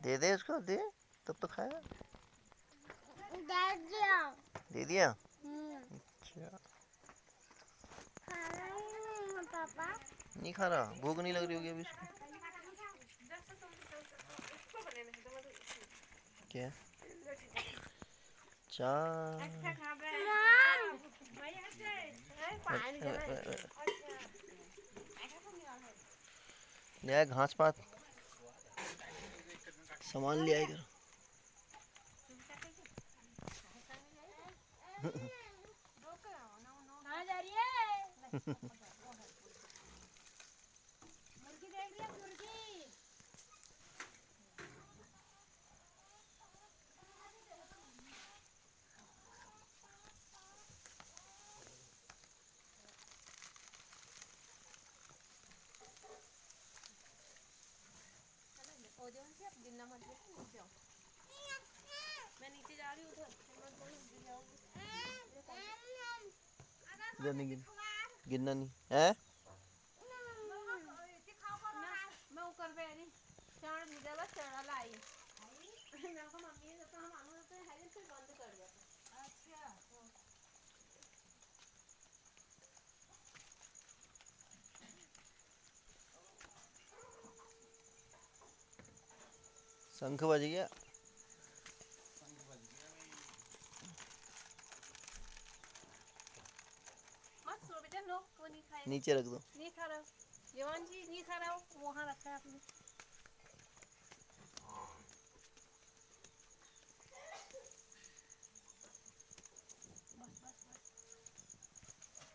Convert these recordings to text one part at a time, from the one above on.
दे दे उसको, दे तब तो खाएगा। दे दिया। अच्छा पापा नहीं खा रहा, भूख नहीं लग रही होगी अभी इसको। क्या चार ले आए घास पात, सामान ले आए इधर। कहाँ जा रही है? मुर्गी देख रही है, मुर्गी। मैं नीचे जा रही हूँ, उधर इधर नहीं गिनना नहीं है। मैं ऊपर पे नहीं चढ़ मुझे बस चढ़ा लाई। मेरे को मम्मी ने तो हम आलू तो है फिर बंद कर दिया। अच्छा शंख बज गया। मत सो बेटा, लो वो नहीं खाएगा। नीचे रख दो। नहीं खा रहा जवान जी, नहीं खा रहा वो वहाँ रखा है आपने। बस बस बस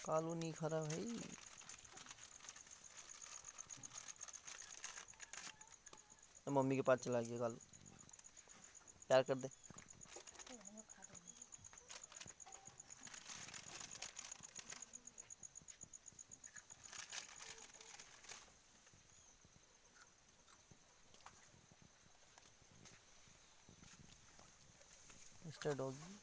कालू नहीं खा रहा भाई। मम्मी के पास चला गया कालू, प्यार कर दे। मिस्टर डॉगी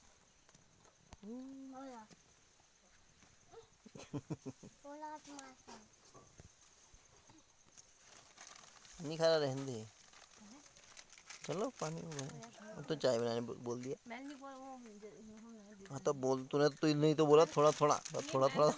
नहीं खा रहा, रहने दे। चलो पानी में अब तो चाय बनाने बोल दिया। मैंने नहीं बोला वो। हाँ तो बोल, तूने तो नहीं तो बोला थोड़ा थोड़ा थोड़ा थोड़ा।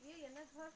ये ये ना घर